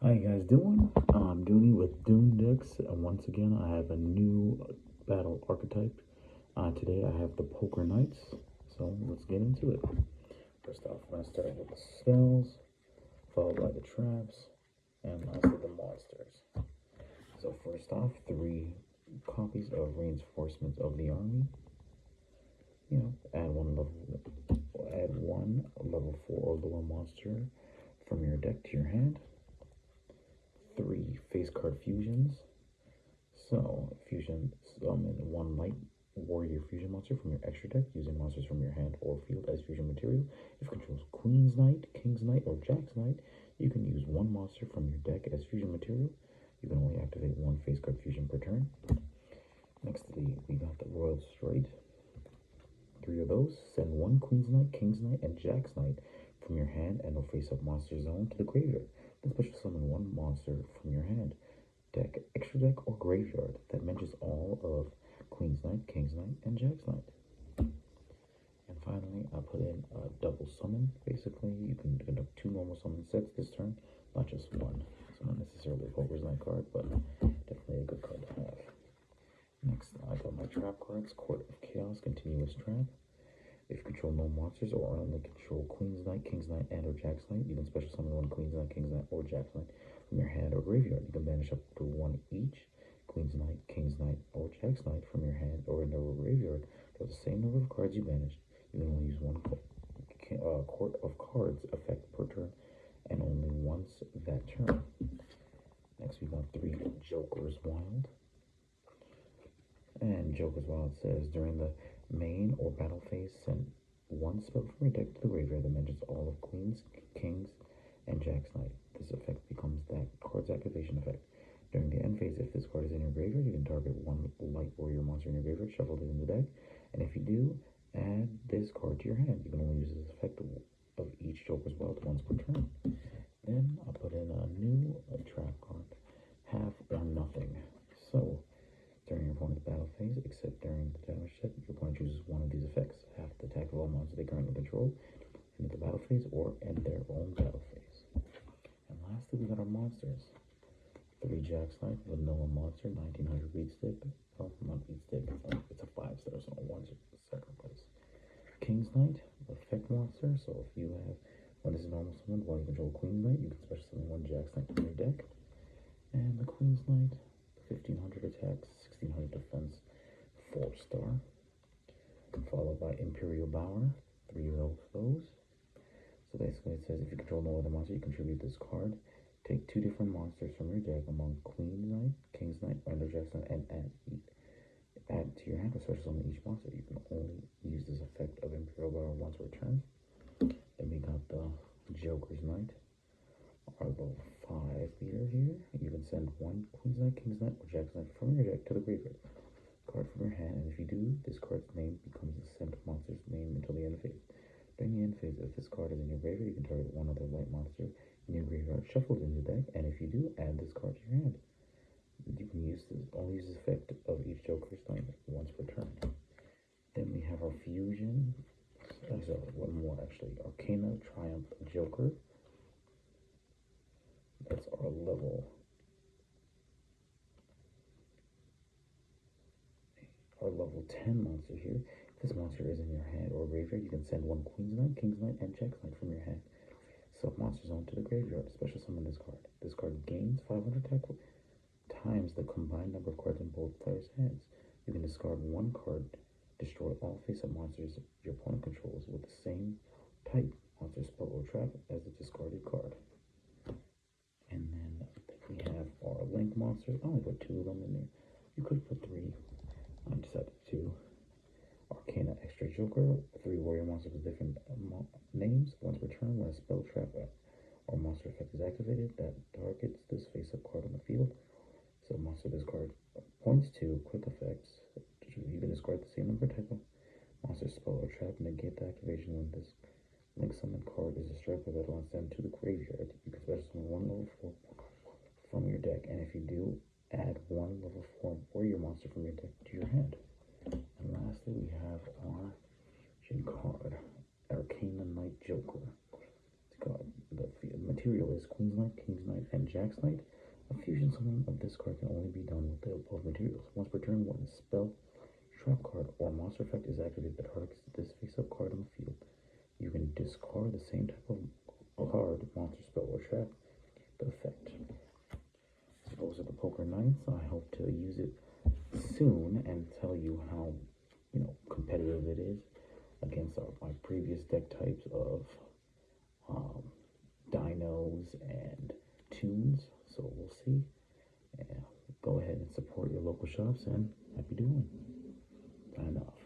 How you guys doing? I'm Dooney with Doom Decks, and once again, I have a new battle archetype. Today, I have the Poker Knights, so let's get into it. First off, I'm going to start with the spells, followed by the traps, and lastly, the monsters. So, first off, 3 copies of Reinforcements of the Army. Add one level 4 or lower monster from your deck to your hand. 3 face card fusions. So, fusion summon 1 light warrior fusion monster from your extra deck using monsters from your hand or field as fusion material. If it controls Queen's Knight, King's Knight, or Jack's Knight, you can use 1 monster from your deck as fusion material. You can only activate 1 face card fusion per turn. Nextly, we got the Royal Straight. 3 of those. Send 1 Queen's Knight, King's Knight, and Jack's Knight from your hand and or face-up monster zone to the graveyard. Then special summon 1 monster from your hand, deck, extra deck, or graveyard that matches all of Queen's Knight, King's Knight, and Jack's Knight. And finally, I put in a double summon. Basically, you can conduct 2 normal summon sets this turn, not just 1. So not necessarily a Poker's Knight card, but definitely a good card to have. Next, I got my trap cards. Court of Chaos, Continuous Trap. If you control no monsters or only control Queen's Knight, King's Knight, and or Jack's Knight, you can special summon 1 Queen's Knight, King's Knight, or Jack's Knight from your hand or graveyard. You can banish up to 1 each Queen's Knight, King's Knight, or Jack's Knight from your hand or in the graveyard for the same number of cards you banished. You can only use 1 Court of Cards effect per turn and only once that turn. Next, we got 3 Joker's Wild. And Joker's Wild says, during the main or battle phase, send 1 spell from your deck to the graveyard that mentions all of Queen's, King's, and Jack's Knight. This effect becomes that card's activation effect. During the end phase, if this card is in your graveyard, you can target 1 light warrior monster in your graveyard, shuffle it in the deck, and if you do, add this card to your hand. You can only use this effect of each Joker's Wild once per turn. Then I'll put in a new trap card, Half or Nothing. So, during your opponent's battle phase, except during the damage check, your opponent chooses one of these effects. Half the attack of all monsters they currently control into the battle phase or end their own battle phase. And lastly, we got our monsters. 3 Jack's Knight, vanilla monster, 1900 beat stick. Oh, not beat stick, it's a 5-star, so 1 sacrifice. King's Knight, effect monster, so if you have, when this is normal summon, while you control Queen's Knight, you can special summon 1 Jack's Knight from your deck. And the Queen's Knight, 1500 attack, 1600 defense, 4-star. Followed by Imperial Bower, 3 of those. So basically it says if you control no other monster, you contribute this card. Take 2 different monsters from your deck among Queen's Knight, King's Knight, or Jack's Knight, and add to your hand or special summon each monster. You can only use this effect of Imperial Bower once per turn. Then we got the Joker's Knight, our level 5 leader here. You can send 1 Queen's Knight, King's Knight, or Jack's Knight from your deck to the graveyard. Card from your hand, and if you do, this card's name becomes the sent monster's name until the end phase. During the end phase, if this card is in your graveyard, you can target 1 other light monster in your graveyard, shuffle it in the deck, and if you do, add this card to your hand. You can only use this effect of each Joker's Knight once per turn. Then we have our fusion. So one more actually. Arcana Triumph Joker. That's our level 10 monster here. If this monster is in your hand or graveyard, you can send 1 Queen's Knight, King's Knight, and Jack's Knight from your hand. Sub-monster zone to the graveyard. Special summon this card. This card gains 500 attack times the combined number of cards in both players' hands. You can discard 1 card, destroy all face-up monsters your opponent controls with the same type monster, spell, or trap as the discarded card. And then we have our Link monsters. I only put 2 of them in there. You could put 3. I decided 2. Arcana Extra Joker, 3 warrior monsters with different names. Once per turn, when a spell, trap, or monster effect is activated that targets this face-up card on the field. So monster this card points to quick effects. You can discard the same number type of monster, spell, or trap, negate the activation when this Link summon card is a striker that launches them to the graveyard. You can special summon 1 level 4 from your deck, and if you do, add 1 level 4 warrior monster from your deck to your hand. And lastly, we have our card, Arcana Knight Joker. It's got the material is Queen's Knight, King's Knight, and Jack's Knight. A fusion summon of this card can only be done with the above materials. Once per turn, when a spell, trap card, or monster effect is activated that targets this face-up card on the field, you can discard the same type of card, monster, spell, or trap, the effect. So those are the Poker Knights. I hope to use it soon and tell you how, competitive it is against my previous deck types of dinos and tunes. So we'll see. Yeah, go ahead and support your local shops, and happy doing. Sign off.